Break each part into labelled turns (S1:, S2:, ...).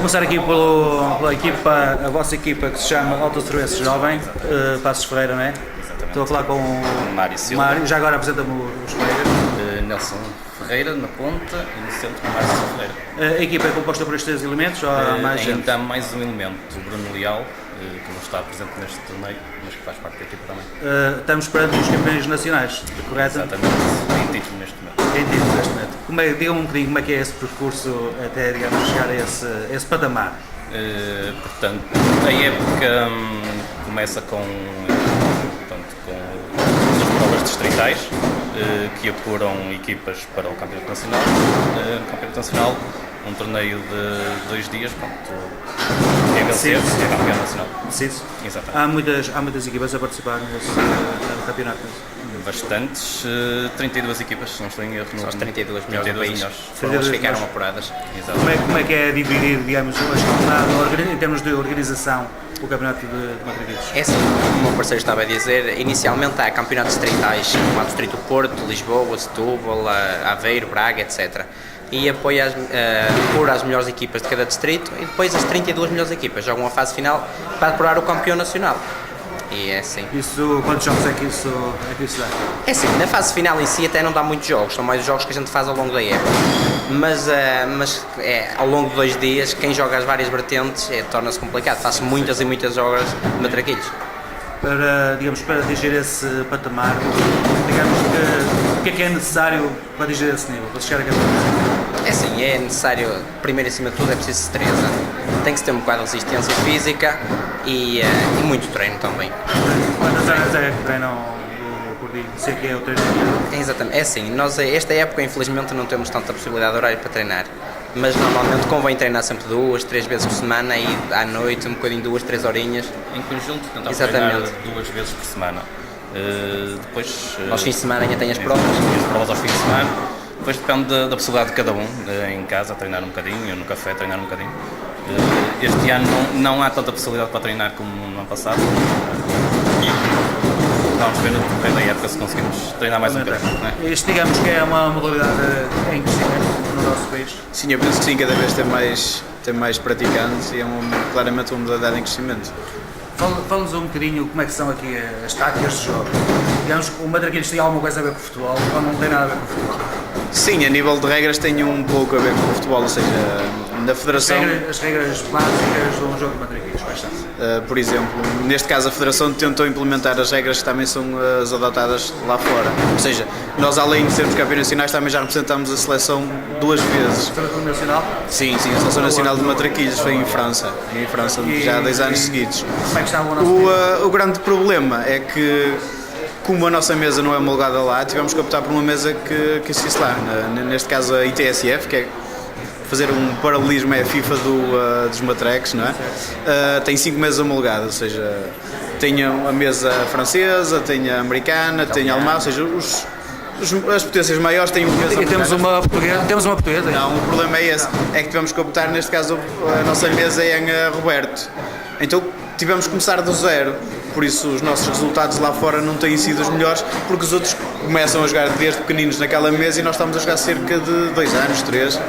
S1: começar aqui pela equipa, a vossa equipa que se chama Autosserviço Jovem, Passos Ferreira, não é?
S2: Exatamente.
S1: Estou a falar com o
S2: Mário Silva.
S1: Mário, já agora apresenta-me os colegas.
S2: Nelson Ferreira na ponta e no centro Mário Ferreira.
S1: A equipa é composta por estes três elementos ou há mais gente?
S2: Ainda há mais um elemento, o Bruno Leal, que não está presente neste torneio, mas que faz parte da equipa também.
S1: Estamos perante os campeões nacionais, correto?
S2: Exatamente, em título neste momento.
S1: Em título neste momento. Diga-me um bocadinho como é que é esse percurso até, digamos, chegar a esse patamar.
S2: Portanto, a época começa com as provas distritais, que apuram equipas para o Campeonato Nacional. Campeonato Nacional, um torneio de 2 dias, é vencer, é campeão nacional.
S1: Preciso.
S2: Exatamente.
S1: Há muitas equipas a participar nesse campeonato.
S2: Bastantes, 32 equipas, se não estou em erro.
S3: São as 32 melhores do país,
S2: melhores.
S3: foram as que ficaram apuradas.
S2: Exato.
S1: Como é que é dividido, digamos, a jornada em termos de organização, o campeonato de matraquilhos?
S3: É assim, como o meu parceiro estava a dizer, inicialmente há campeonatos distritais, como a Distrito Porto, Lisboa, Setúbal, Aveiro, Braga, etc. E apoia apura as melhores equipas de cada distrito e depois as 32 melhores equipas jogam a fase final para apurar o campeão nacional. E é assim.
S1: Isso, quantos jogos é que isso dá?
S3: É assim, na fase final em si até não dá muitos jogos, são mais os jogos que a gente faz ao longo da época. Mas ao longo de 2 dias, quem joga as várias vertentes torna-se complicado. Faço muitas e muitas horas de matraquilhos.
S1: Para atingir esse patamar, digamos que o que é necessário para atingir esse nível, para chegar a campeão?
S3: É assim, é necessário, primeiro e acima de tudo, é preciso destreza. Tem que se ter um bocado de resistência física e muito treino também.
S1: Quantas horas é que treinam por dia? Sei que é o treino.
S3: Exatamente, é assim, nós esta época infelizmente não temos tanta possibilidade de horário para treinar, mas normalmente convém treinar sempre 2, 3 vezes por semana e à noite um bocadinho 2, 3 horinhas.
S2: Em conjunto, tentamos treinar 2 vezes por semana. Depois,
S3: aos fins de semana ainda tem as provas?
S2: As provas aos fins de semana. Depois depende da possibilidade de cada um, em casa treinar um bocadinho, no café treinar um bocadinho. Este ano não há tanta possibilidade para treinar como no ano passado. Vamos ver no decorrer da época se conseguimos treinar mais um bocadinho.
S1: Isto, digamos que é uma modalidade em crescimento no nosso país.
S4: Sim, eu penso que sim, cada vez tem mais praticantes e é claramente uma modalidade em crescimento.
S1: Fala-nos um bocadinho como é que são aqui as táticas de jogo. Digamos que o matraquilhos tem alguma coisa a ver com o futebol ou não tem nada a ver com o futebol?
S4: Sim, a nível de regras tem um pouco a ver com o futebol, ou seja, na Federação...
S1: As regras básicas de um jogo de matraquilhos, quais são?
S4: Por exemplo, neste caso a Federação tentou implementar as regras que também são as adotadas lá fora. Ou seja, nós além de sermos campeões nacionais também já representamos a seleção 2 vezes.
S1: A Seleção Nacional?
S4: Sim, a Seleção Nacional de Matraquilhos foi em França já há 2 anos seguidos.
S1: Como é que está o nosso
S4: O grande problema é que, como a nossa mesa não é homologada lá, tivemos que optar por uma mesa que existisse lá, neste caso a ITSF, que é fazer um paralelismo à FIFA dos matraques, não é? Tem 5 mesas homologadas, ou seja, tem a mesa francesa, tem a americana, tem a alemã, ou seja, as potências maiores têm uma mesa homologada.
S1: Temos uma portuguesa?
S4: Não, o problema é esse, é que tivemos que optar, neste caso a nossa mesa é em Roberto, então tivemos que começar do zero. Por isso os nossos resultados lá fora não têm sido os melhores, porque os outros começam a jogar desde pequeninos naquela mesa e nós estamos a jogar cerca de 2 anos, 3.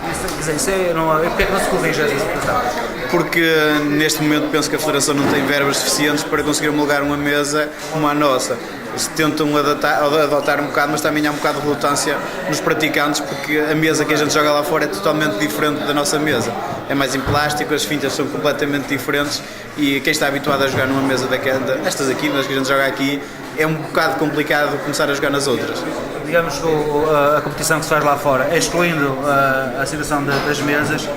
S1: Porquê é que não se corrige essa situação?
S4: Porque neste momento penso que a Federação não tem verbas suficientes para conseguir homologar uma mesa como a nossa. Eles tentam adotar um bocado, mas também há um bocado de relutância nos praticantes, porque a mesa que a gente joga lá fora é totalmente diferente da nossa mesa. É mais em plástico, as fintas são completamente diferentes e quem está habituado a jogar numa mesa destas aqui, nas que a gente joga aqui, é um bocado complicado começar a jogar nas outras.
S1: Digamos que a competição que se faz lá fora, excluindo a situação das mesas,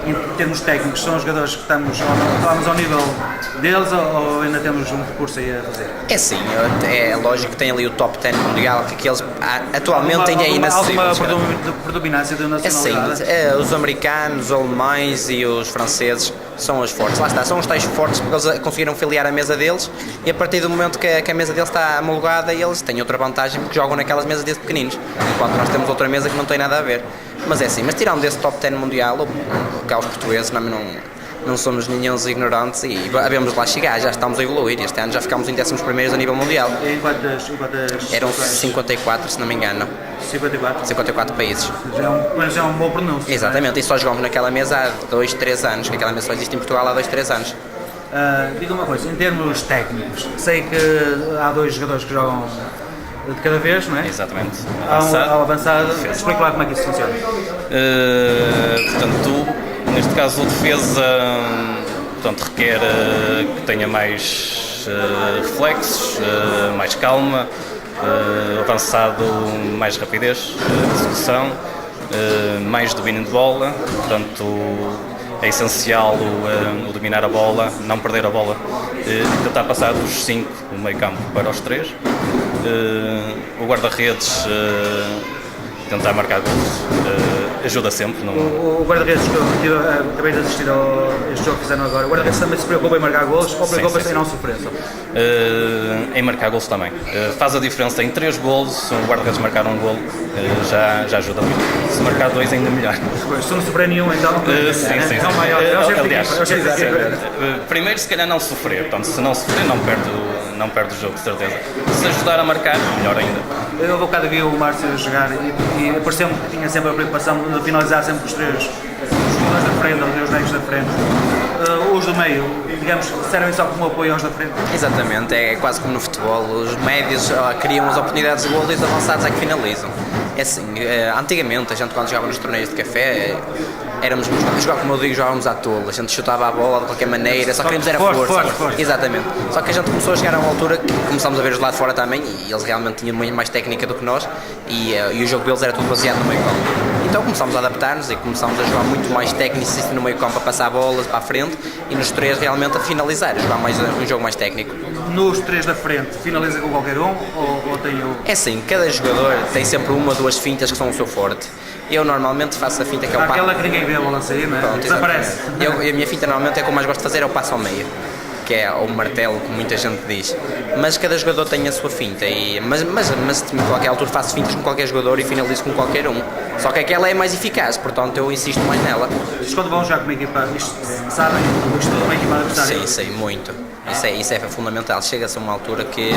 S1: em termos técnicos, são os jogadores que estamos ao nível deles ou ainda temos um percurso aí a fazer?
S3: É sim, é lógico que tem ali o top 10 mundial, que eles atualmente têm aí inacessíveis.
S1: Alguma predominância da nacionalidade?
S3: É sim, os americanos, os alemães e os franceses são os fortes. Lá está, são os tais fortes porque eles conseguiram filiar a mesa deles e a partir do momento que a mesa deles está homologada, eles têm outra vantagem porque jogam naquelas mesas desde pequeninos, enquanto nós temos outra mesa que não tem nada a ver. Mas é assim, mas tirando desse top 10 mundial, cá os portugueses não somos nenhuns ignorantes e havemos de lá chegar, já estamos a evoluir. Este ano já ficámos em 11º a nível mundial.
S1: Em quantas
S3: Eram 54, se não me engano,
S1: 54?
S3: 54 países.
S1: Mas é um bom pronúncio.
S3: Exatamente, e só jogamos naquela mesa há 2, 3 anos, que aquela mesa só existe em Portugal há 2, 3 anos.
S1: Diga uma coisa, em termos técnicos, sei que há 2 jogadores que jogam de cada vez, não é?
S2: Exatamente.
S1: Há um avançado. Explica lá como é que isso funciona.
S2: Portanto, neste caso, a defesa portanto, requer que tenha mais reflexos, mais calma, avançado, mais rapidez de execução, mais domínio de bola. Portanto, é essencial o dominar a bola, não perder a bola e tentar passar dos 5 do meio campo para os 3. O guarda-redes tentar marcar gols ajuda sempre.
S1: O guarda-redes que eu acabei de assistir a este jogo que fizeram agora, o guarda-redes também se preocupa em marcar gols ou preocupa-se em não sofrer?
S2: Em marcar gols também. Faz a diferença em 3 gols, se o guarda-redes marcar um gol já ajuda muito. Se marcar 2 ainda melhor.
S1: Se não sofrer nenhum então
S2: Sim.
S1: é o maior.
S2: Aliás,
S1: Aliás,
S2: primeiro se calhar não sofrer, portanto se não sofrer não perde o jogo, de certeza. Se ajudar a marcar, melhor ainda.
S1: eu há bocado vi o Márcio jogar e pareceu-me que tinha sempre a preocupação de finalizar sempre os 3 jogadores da frente, os 2 médios da frente. Os do meio, digamos, servem só como apoio aos da frente.
S3: Exatamente, é quase como no futebol, os médios criam as oportunidades de gol e os avançados é que finalizam. É assim, antigamente, a gente quando jogava nos torneios de café, éramos muito jogar, como eu digo, jogávamos à tola, a gente chutava a bola de qualquer maneira, só queríamos era força.
S1: Forte.
S3: Exatamente. Só que a gente começou a chegar a uma altura que começámos a ver os de lá de fora também e eles realmente tinham muito mais técnica do que nós e o jogo deles era tudo baseado no meio campo. Então começámos a adaptar-nos e começámos a jogar muito mais tecnicista no meio campo, a passar bolas para a frente e nos 3 realmente a finalizar, a jogar mais, um jogo mais técnico.
S1: Nos 3 da frente, finaliza com qualquer um ou tem o...
S3: É assim, cada jogador tem sempre uma ou 2 fintas que são o seu forte. Eu normalmente faço a finta que é o passo.
S1: Aquela que ninguém vê a bola sair, não é?
S3: Pronto,
S1: Desaparece.
S3: a minha finta normalmente é que eu mais gosto de fazer é o passo ao meio, que é o martelo, como muita gente diz. Mas cada jogador tem a sua finta, mas a qualquer altura faço fintas com qualquer jogador e finalizo com qualquer um. Só que aquela é mais eficaz, portanto eu insisto mais nela.
S1: Isto quando vão jogar com uma equipa, sabem o estudo de uma equipa adversária?
S3: Sim, sei, muito. Isso é fundamental. Chega-se a uma altura que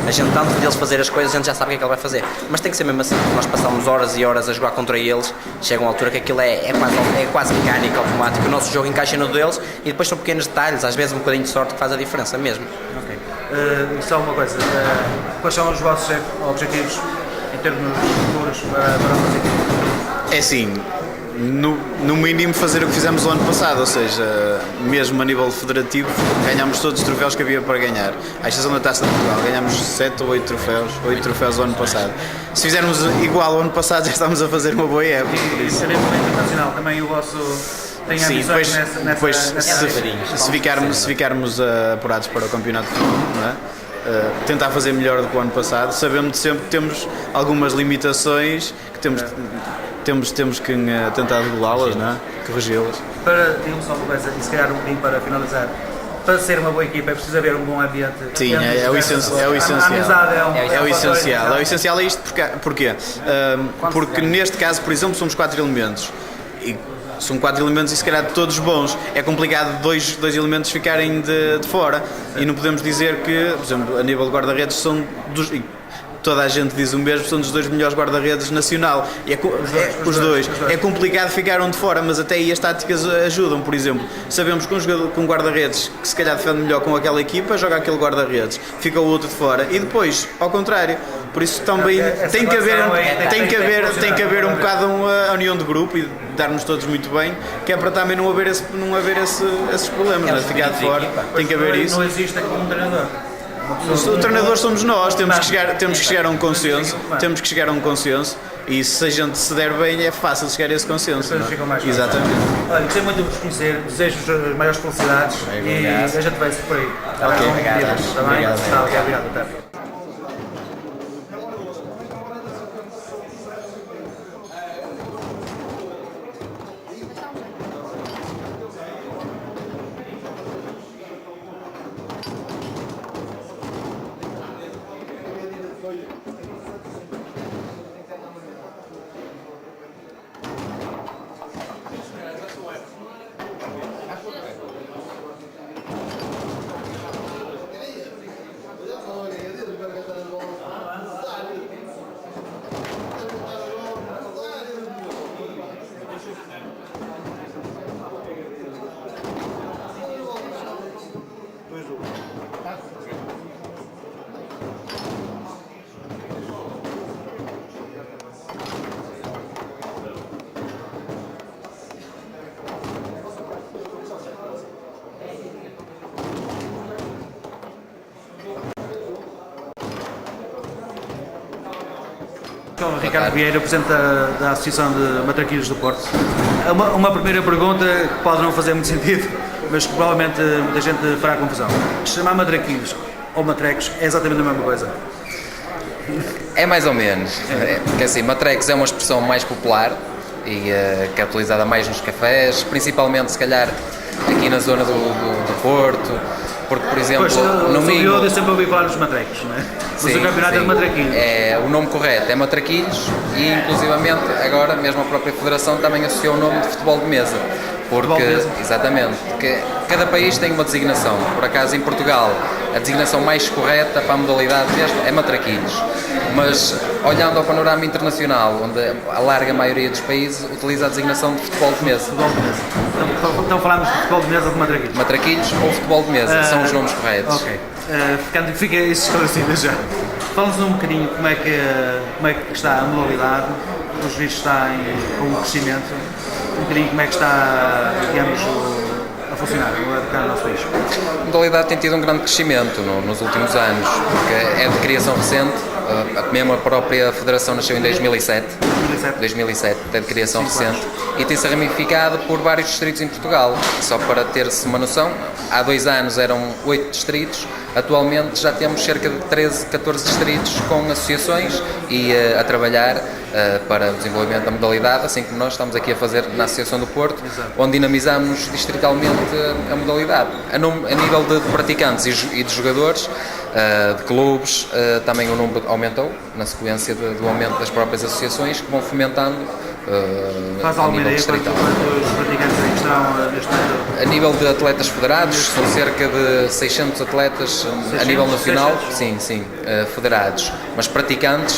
S3: a gente, tanto deles fazer as coisas, a gente já sabe o que é que ele vai fazer. Mas tem que ser mesmo assim, porque nós passamos horas e horas a jogar contra eles, chega uma altura que aquilo é quase mecânico, automático. O nosso jogo encaixa no deles e depois são pequenos detalhes, às vezes um bocadinho de sorte que faz a diferença mesmo.
S1: Ok. Só uma coisa, quais são os vossos objetivos em termos futuros para a vossa equipa?
S4: É assim, no mínimo fazer o que fizemos o ano passado, ou seja, mesmo a nível federativo, ganhámos todos os troféus que havia para ganhar. À exceção da Taça de Portugal, ganhámos 7 ou 8 troféus o ano passado. Se fizermos igual ao ano passado, já estamos a fazer uma boa época.
S1: E a nível internacional, também o vosso... Tem
S4: Sim,
S1: ambições
S4: depois
S1: nessa
S4: se ficarmos apurados para o campeonato do mundo, não é? Tentar fazer melhor do que o ano passado, sabendo sempre que temos algumas limitações que temos que tentar regulá-las, não é? Corrigi-las.
S1: Digo só uma coisa, e se calhar um bocadinho para finalizar, para ser uma boa equipa é preciso haver um bom ambiente.
S4: Sim, é o essencial.
S1: A amizade
S4: É o essencial. É o essencial é isto porquê? Porque neste caso, por exemplo, somos 4 elementos. E são 4 elementos e se calhar todos bons. É complicado dois elementos ficarem de fora. E não podemos dizer que, por exemplo, a nível de guarda-redes são dos... Toda a gente diz o mesmo, são dos 2 melhores guarda-redes nacional. E os dois. É complicado ficar um de fora, mas até aí as táticas ajudam. Por exemplo, sabemos que um guarda-redes que se calhar defende melhor com aquela equipa, joga aquele guarda-redes, fica o outro de fora. E depois, ao contrário. Por isso também tem que haver um bocado a união de grupo e darmos todos muito bem, que é para também não haver esses problemas, não é? Ficar de fora, tem que haver isso.
S1: Não existe aqui um treinador.
S4: O treinador somos nós, temos que chegar a um consenso, e se a gente se der bem é fácil chegar a esse consenso. Exatamente.
S1: Olha, gostei muito de vos conhecer, desejo as maiores felicidades e a gente vai-se por aí.
S4: Ok, obrigado.
S1: Obrigado. Até. Sou o Ricardo Vieira, presidente da Associação de Matraquilhos do Porto. Uma primeira pergunta que pode não fazer muito sentido, mas que provavelmente muita gente fará confusão. Chamar matraquilhos ou matrecos é exatamente a mesma coisa?
S5: É mais ou menos, porque assim, matrecos é uma expressão mais popular e que é utilizada mais nos cafés, principalmente se calhar aqui na zona do Porto, porque por exemplo
S1: Pois,
S5: no Minho...
S1: eu sempre ouvi falar dos matrecos, não é? Mas
S5: Sim,
S1: o campeonato é de
S5: sim.
S1: matraquilhos.
S5: O nome correto é Matraquilhos e inclusivamente agora mesmo a própria Federação também associou o nome de futebol de mesa.
S1: Futebol de mesa?
S5: Exatamente, porque cada país tem uma designação. Por acaso em Portugal a designação mais correta para a modalidade mesmo é Matraquilhos. Mas olhando ao panorama internacional, onde a larga maioria dos países utiliza a designação de futebol de mesa.
S1: Futebol de mesa. Então falamos de futebol de mesa ou de matraquilhos?
S5: Matraquilhos ou futebol de mesa, são os nomes corretos.
S1: Ok. Fica isso esclarecido já. Fala-nos um bocadinho como é que está a modalidade, os vistos está com o crescimento, um bocadinho como é que está, digamos, a funcionar no nosso país.
S5: A modalidade tem tido um grande crescimento nos últimos anos, porque é de criação recente, mesmo a própria Federação nasceu em 2007, é de criação recente, e tem-se ramificado por vários distritos em Portugal. Só para ter-se uma noção, há 2 anos eram 8 distritos, atualmente já temos cerca de 13, 14 distritos com associações e a trabalhar para o desenvolvimento da modalidade, assim como nós estamos aqui a fazer na Associação do Porto, onde dinamizamos distritalmente a modalidade. A nível de praticantes e de jogadores, de clubes, também o número aumentou, na sequência do aumento das próprias associações que vão fomentando
S1: Faz
S5: a
S1: alguma
S5: nível
S1: ideia
S5: distrital.
S1: quantos praticantes aí estão neste momento?
S5: A nível de atletas federados, são cerca de 600 atletas a nível nacional,
S1: 600?
S5: sim, federados, mas praticantes,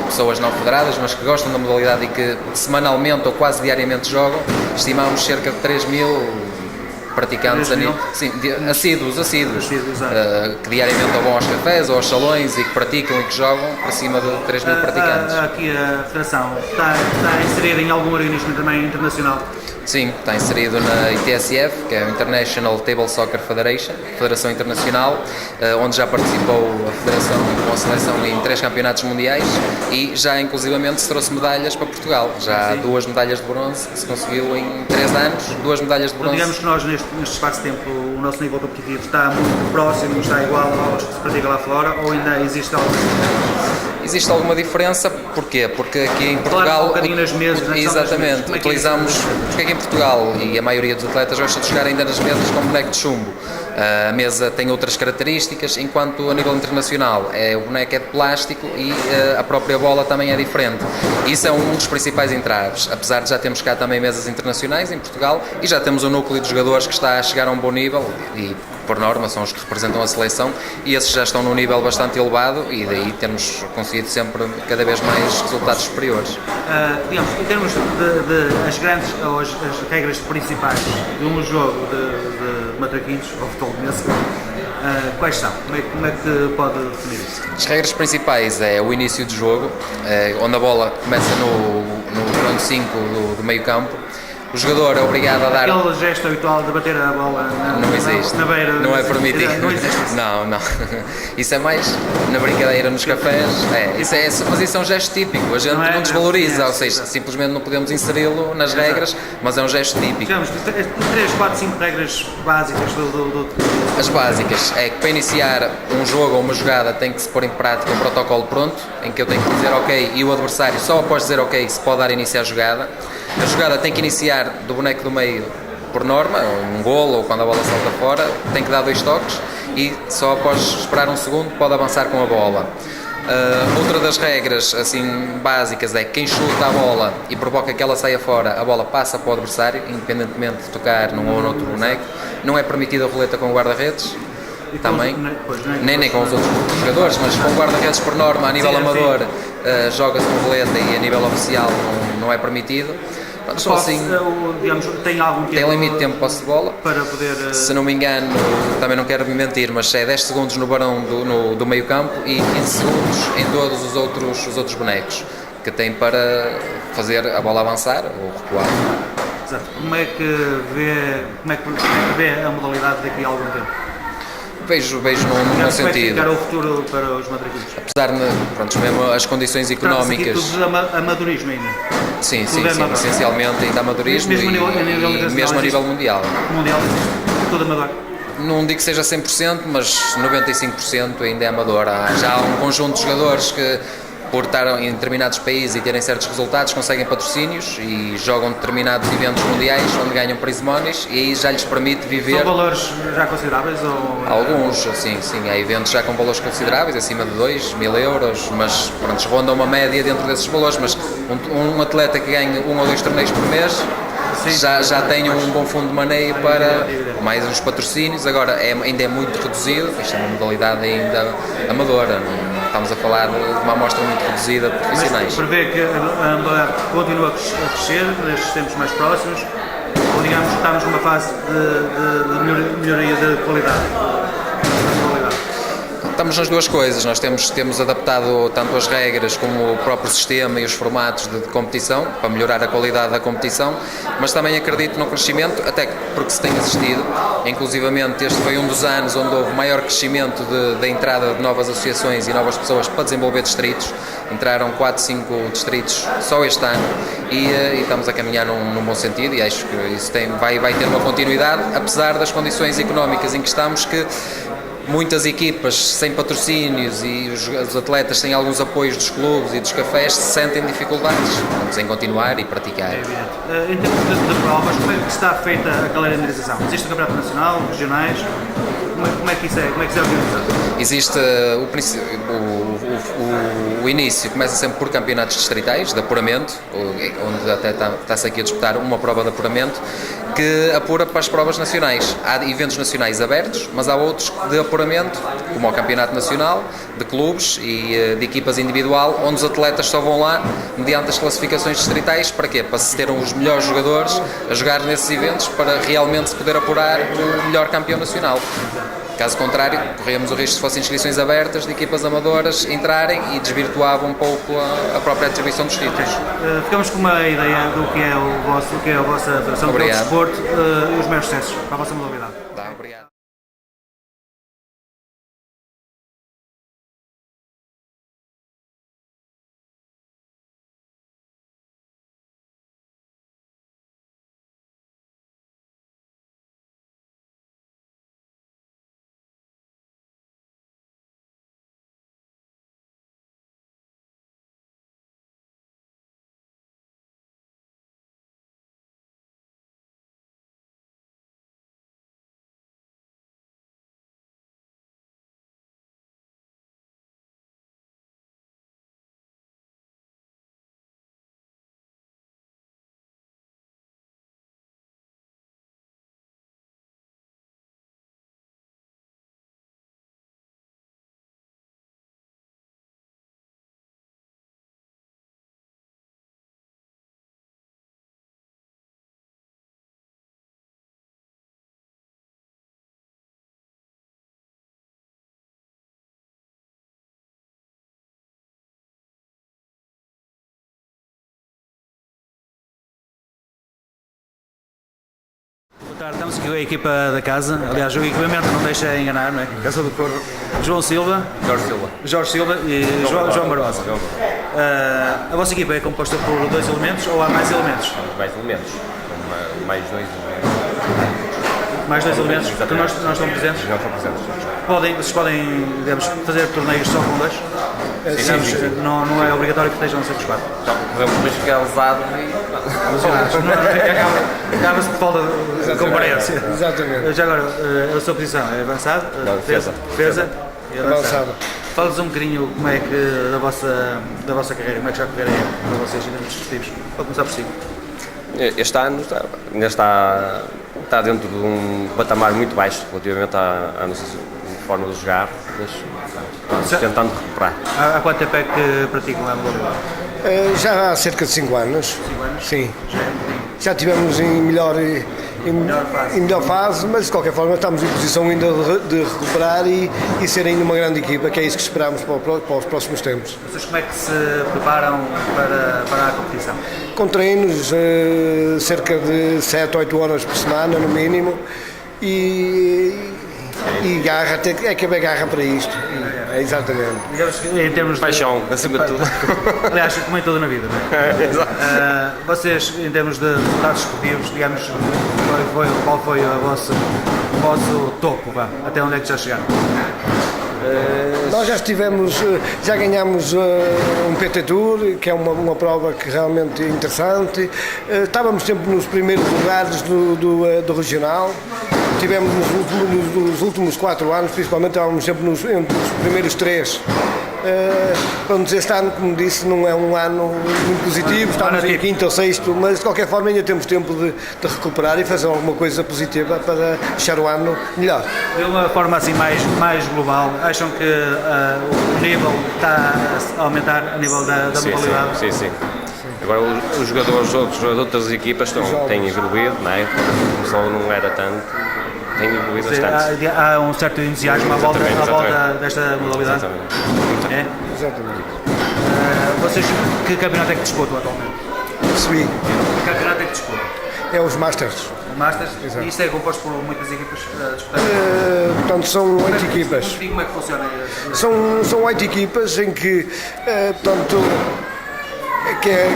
S5: pessoas não federadas, mas que gostam da modalidade e que semanalmente ou quase diariamente jogam, estimamos cerca de 3.000 praticantes
S1: 3.000?
S5: Sim, assíduos,
S1: Assíduos, exato.
S5: que diariamente ou vão aos cafés ou aos salões e que praticam e que jogam para cima de 3.000 praticantes.
S1: Aqui a Federação está inserida em algum organismo também internacional?
S5: Sim, está inserido na ITSF, que é a International Table Soccer Federation, Federação Internacional, onde já participou a Federação com a seleção em 3 campeonatos mundiais e já inclusivamente se trouxe medalhas para Portugal. Já há 2 medalhas de bronze que se conseguiu em 3 anos, 2 medalhas de
S1: Então,
S5: bronze.
S1: digamos que nós neste espaço de tempo o nosso nível competitivo está muito próximo, está igual aos que se pratica lá fora ou ainda existe algo?
S5: Existe alguma diferença, porquê? Porque aqui em Portugal...
S1: Claro, um bocadinho nas mesas, né?
S5: Exatamente,
S1: Como é que é
S5: utilizamos...
S1: isso?
S5: Porque aqui em Portugal, e a maioria dos atletas gosta de jogar ainda nas mesas com boneco de chumbo. A mesa tem outras características, enquanto a nível internacional o boneco é de plástico e a própria bola também é diferente. Isso é um dos principais entraves, apesar de já termos cá também mesas internacionais em Portugal e já temos um núcleo de jogadores que está a chegar a um bom nível e por norma são os que representam a seleção e esses já estão num nível bastante elevado e daí temos conseguido sempre cada vez mais resultados superiores.
S1: Digamos, em termos de as grandes ou as regras principais de um jogo de matraquilhos ou futebol de mesa, quais são? Como é que pode definir isso?
S5: As regras principais é o início do jogo, onde a bola começa no round 5 do meio campo. O jogador é obrigado a dar...
S1: Aquele gesto habitual de bater a bola
S5: Não existe,
S1: na beira.
S5: não é permitido.
S1: Não existe isso.
S5: Não. Isso é mais na brincadeira nos cafés. Mas isso é um gesto típico, a gente
S1: Não é,
S5: não desvaloriza,
S1: não,
S5: ou seja, simplesmente não podemos inseri-lo nas regras, mas é um gesto típico.
S1: Digamos, 3, 4, 5 regras básicas do
S5: As básicas é que para iniciar um jogo ou uma jogada tem que se pôr em prática um protocolo pronto, em que eu tenho que dizer ok e o adversário só após dizer ok se pode dar início à jogada. A jogada tem que iniciar do boneco do meio por norma, um golo ou quando a bola salta fora, tem que dar 2 toques e só após esperar um segundo pode avançar com a bola. Outra das regras assim básicas é que quem chuta a bola e provoca que ela saia fora, a bola passa para o adversário, independentemente de tocar num ou noutro boneco. Não é permitida a roleta com o guarda-redes. Também, nem com os outros jogadores, mas com guarda-redes por norma, a nível amador, joga-se com roleta e a nível oficial não é permitido. Só assim,
S1: digamos, tem algum tempo?
S5: Tem limite de tempo de posse de bola.
S1: Para poder...
S5: Se não me engano, também não quero me mentir, mas é 10 segundos no barão do meio campo e 15 segundos em todos os outros bonecos que tem para fazer a bola avançar ou recuar.
S1: Exato. Como é que vê a modalidade daqui a algum tempo?
S5: vejo num bom
S1: Como é que
S5: sentido.
S1: ficar o futuro para os matraquilhos?
S5: Apesar de, pronto, mesmo as condições
S1: Trata-se aqui
S5: económicas,
S1: tudo de amadorismo ainda.
S5: sim,
S1: tudo é amador.
S5: essencialmente ainda amadorismo
S1: Mesmo a nível- a nível
S5: e
S1: internacional
S5: mesmo a nível
S1: existe?
S5: mundial.
S1: Mundial, tudo amador.
S5: Não digo que seja 100%, mas 95% ainda é amador. Já há um conjunto de jogadores que, por estar em determinados países e terem certos resultados, conseguem patrocínios e jogam determinados eventos mundiais onde ganham prize monies e aí já lhes permite viver.
S1: São valores já consideráveis? Ou...
S5: Alguns, sim, há eventos já com valores consideráveis, acima de 2.000 euros, mas pronto, rondam uma média dentro desses valores, mas um atleta que ganha 1 ou 2 torneios por mês já tem um bom fundo de maneio para mais uns patrocínios. Agora ainda é muito reduzido, isto é uma modalidade ainda amadora, não estamos a falar de uma amostra muito reduzida de profissionais.
S1: Mas prevê que a modalidade continua a crescer nestes tempos mais próximos, ou digamos que estamos numa fase de melhoria da qualidade?
S5: Estamos nas duas coisas, nós temos adaptado tanto as regras como o próprio sistema e os formatos de competição para melhorar a qualidade da competição, mas também acredito no crescimento, até porque se tem existido, inclusivamente este foi um dos anos onde houve maior crescimento da entrada de novas associações e novas pessoas para desenvolver distritos, entraram 4, 5 distritos só este ano e estamos a caminhar num bom sentido e acho que isso vai ter uma continuidade, apesar das condições económicas em que estamos, que muitas equipas sem patrocínios e os atletas sem alguns apoios dos clubes e dos cafés sentem dificuldades em continuar e praticar.
S1: Em termos de provas, como é que está feita a calendarização? Existe o Campeonato Nacional, regionais? Como é que isso é? Como é que isso é organizado?
S5: Existe o início, começa sempre por campeonatos distritais de apuramento, onde até está-se aqui a disputar uma prova de apuramento que apura para as provas nacionais. Há eventos nacionais abertos, mas há outros de apuramento, como o Campeonato Nacional, de clubes e de equipas individual, onde os atletas só vão lá mediante as classificações distritais. Para quê? Para se ter os melhores jogadores a jogar nesses eventos, para realmente se poder apurar o melhor campeão nacional. Caso contrário, corríamos o risco, se fossem inscrições abertas de equipas amadoras entrarem e desvirtuavam um pouco a própria atribuição dos títulos.
S1: Ficamos com uma ideia do que é a vossa Federação de Desporto e os maiores sucessos para a vossa modalidade.
S5: Tá, obrigado.
S1: Boa tarde, estamos aqui com a equipa da casa, aliás o equipamento não deixa enganar, não é? Casa do Corvo, João Silva, Jorge Silva e João Barbosa. A vossa equipa é composta por 2 elementos ou há mais elementos?
S6: Mais elementos, mais 2 elementos.
S1: Mais 2 elementos que não estão presentes?
S6: Não estão presentes.
S1: Vocês podem, digamos, fazer torneios só com 2? Digamos, não é obrigatório que estejam sempre os 4.
S6: Só que podemos depois ficar lesado e.
S1: Acaba-se por falta de comparência.
S7: Exatamente.
S1: Já agora, a sua posição é avançado?
S6: Não, defesa.
S1: E avançado. Fala-nos um bocadinho como é que da vossa carreira, como é que já a carreira é para vocês em termos desportivos. Pode começar por si.
S6: Este ano ainda está dentro de um patamar muito baixo relativamente à nossa forma de jogar, mas vamos tentando recuperar.
S1: Há quanto tempo é que praticam a modalidade?
S7: Já há cerca de 5 anos.
S1: 5 anos?
S7: Sim.
S1: Já é um bocadinho.
S7: Já estivemos em melhor fase, mas de qualquer forma estamos em posição ainda de recuperar e ser ainda uma grande equipa, que é isso que esperamos para os próximos tempos.
S1: Vocês como é que se preparam para a competição?
S7: Com treinos, cerca de 7 ou 8 horas por semana, no mínimo, e e garra, é que haver garra para isto. É exatamente.
S1: Digamos que em termos de
S6: Paixão, acima de tudo.
S1: Aliás, como em tudo na vida, não é?
S6: Exato.
S1: Vocês, em termos de resultados esportivos, digamos, qual foi o vosso topo, vá? Até onde é que já chegaram?
S7: Nós já estivemos, já ganhámos um PT Tour, que é uma prova que realmente é interessante. Estávamos sempre nos primeiros lugares do regional. Tivemos nos últimos 4 anos, principalmente, estávamos sempre entre os primeiros 3. Pronto, este ano, como disse, não é um ano muito positivo, estamos em 5º ou 6º, mas de qualquer forma ainda temos tempo de recuperar e fazer alguma coisa positiva para fechar o ano melhor.
S1: De uma forma assim mais global, acham que o nível está a aumentar a nível da modalidade?
S6: Sim. Agora os jogadores das outras equipas têm evoluído, não é? Começou, não era tanto, têm evoluído bastante.
S1: Há um certo entusiasmo à volta desta modalidade?
S6: Exatamente.
S1: É?
S7: Exatamente.
S1: Vocês, que campeonato é que disputam atualmente?
S7: Percebi.
S1: Que campeonato é que disputam?
S7: É os Masters.
S1: O Masters?
S7: Exato.
S1: E isto é composto por muitas equipas a disputar?
S7: Portanto, são 8 equipas.
S1: Como é que funciona?
S7: São 8 equipas em que, portanto,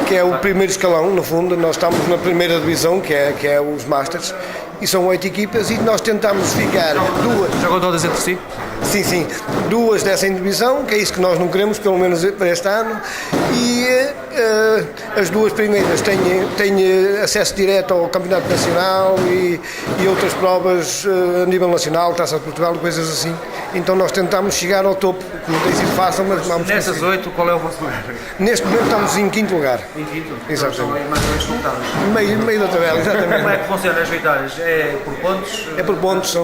S7: que é o primeiro escalão, no fundo. Nós estamos na primeira divisão, que é os Masters, e são 8 equipas e nós tentamos ficar duas.
S1: Jogam todas entre si?
S7: Sim, 2 dessa divisão, que é isso que nós não queremos, pelo menos para este ano, e as 2 primeiras têm acesso direto ao Campeonato Nacional e outras provas a nível nacional, Taça de Portugal, coisas assim. Então nós tentamos chegar ao topo, não tem sido fácil, mas vamos
S1: Nessas
S7: conseguir.
S1: 8, qual é o vosso lugar?
S7: Neste momento estamos em 5º lugar,
S1: Em quinto?
S7: Exatamente.
S1: São mais ou menos disputadas.
S7: meio da tabela,
S1: Como é
S7: exatamente.
S1: que funcionam as vitórias? É por pontos?
S7: É por pontos,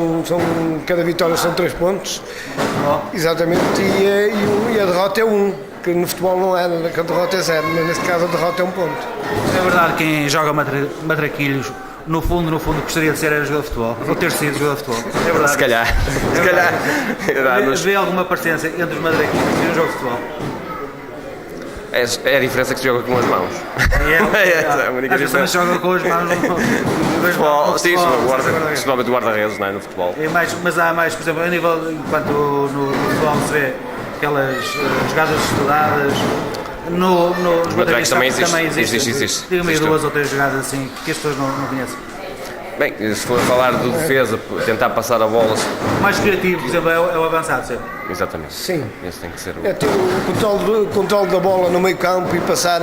S7: cada vitória são 3 pontos,
S1: Ó,
S7: exatamente, e a derrota é 1, que no futebol não é, que a derrota é 0, mas neste caso a derrota é 1 ponto.
S1: é verdade que quem joga matraquilhos, no fundo, gostaria de ser jogador de futebol, ou ter sido jogador de futebol. É verdade.
S6: Se calhar.
S1: Vê alguma paciência entre os matraquilhos e um jogo de futebol?
S6: É a diferença que se joga com as mãos. É a única
S1: Às vezes também
S6: diferença.
S1: joga com as mãos.
S6: Sim, principalmente o guarda-redes, não é? No futebol.
S1: Mas há mais, por exemplo, a nível, enquanto no futebol se vê aquelas jogadas estudadas, nos matraquilhos
S6: também
S1: existe.
S6: existe.
S1: Diga-me aí
S6: Existe.
S1: 2 ou 3 jogadas assim que as pessoas não conhecem.
S6: Bem, se for falar de defesa, tentar passar a bola.
S1: O mais criativo, por exemplo, é o avançado, sempre.
S7: Sim.
S6: Exatamente. Esse tem que ser
S7: É ter o controle da bola no meio campo e passar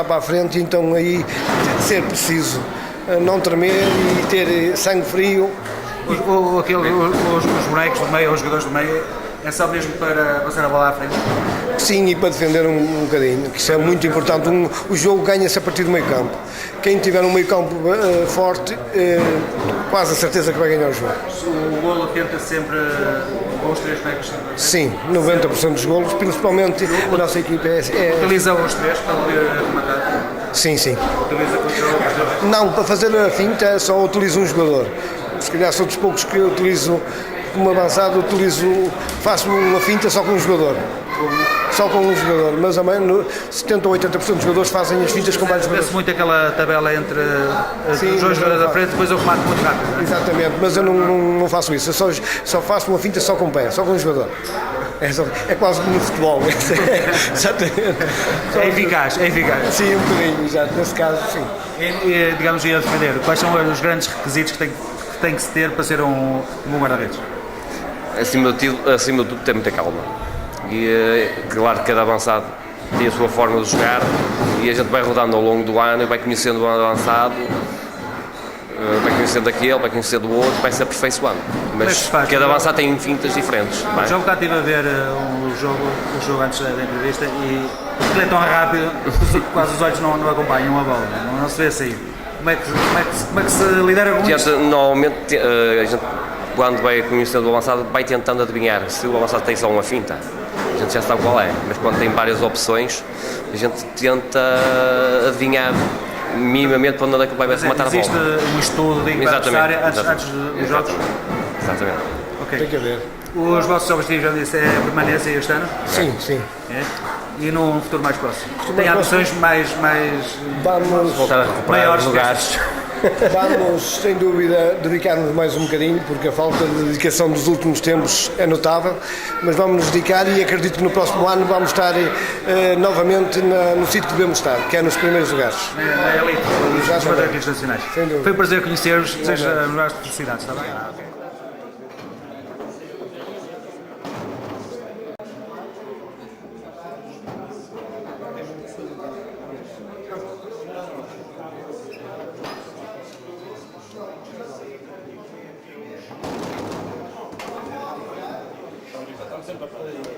S7: para a frente, então aí ser preciso, não tremer e ter sangue frio.
S1: Os bonecos do meio, os jogadores do meio, é só mesmo para passar a bola à frente.
S7: Sim, e para defender um bocadinho, que isso é muito importante. O jogo ganha-se a partir do meio campo. Quem tiver um meio campo forte, quase a certeza que vai ganhar o jogo.
S1: O golo tenta sempre os 3 metros.
S7: Sim, 90% dos golos, principalmente a nossa equipe é.
S1: Utiliza os 3 para poder rematar.
S7: Sim.
S1: Utiliza contra os 2.
S7: Não, para fazer a finta só utilizo um jogador. Se calhar sou dos poucos que eu utilizo como avançado, faço uma finta só com um jogador. Só com um jogador, mas também 70 ou 80% dos jogadores fazem as fintas com vários jogadores.
S1: Vê-se muito aquela tabela entre
S7: Sim,
S1: os dois jogadores da frente, depois eu remato muito rápido. Não é?
S7: Exatamente, mas eu não faço isso, eu só faço uma finta só com o pé, só com um jogador. É quase como no futebol. Exatamente.
S1: É eficaz.
S7: Sim, um bocadinho, exato, nesse caso, sim.
S1: E, digamos, ia defender, quais são os grandes requisitos que tem que se ter para ser um bom guarda-redes?
S6: Acima de tudo, ter muita calma. E claro que cada avançado tem a sua forma de jogar e a gente vai rodando ao longo do ano e vai conhecendo o avançado, vai conhecendo aquele, vai conhecendo o outro, vai se aperfeiçoando.
S1: é que
S6: Mas
S1: se faz?
S6: cada avançado tem fintas diferentes. não é?
S1: Já um bocado estive a ver o jogo antes da entrevista e ele é tão rápido que quase os olhos não acompanham a bola, não se vê sair. Como é que se lidera com isso?
S6: Normalmente a gente, quando vai conhecendo o avançado, vai tentando adivinhar se o avançado tem só uma finta. A gente já sabe qual é, mas quando tem várias opções, a gente tenta adivinhar minimamente para onde é que vai rematar a bola.
S1: Existe um estudo de equipa adversária antes dos jogos?
S6: Exatamente.
S1: Ok.
S7: Tem que haver.
S1: Os vossos objetivos, já disse, é a permanência este ano?
S7: Sim.
S1: É? E num futuro mais próximo? Tem ambições mais
S7: Vamos.
S6: Voltar a recuperar
S1: maiores
S6: os lugares.
S7: Vamos, sem dúvida, dedicar-nos mais um bocadinho, porque a falta de dedicação dos últimos tempos é notável, mas vamos nos dedicar e acredito que no próximo ano vamos estar novamente no sítio que devemos estar, que é nos primeiros lugares.
S1: Na elite dos quadrantes nacionais.
S7: Sem dúvida.
S1: Foi um prazer conhecer-vos, desejo as melhores felicidades, está bem?
S2: Sempre a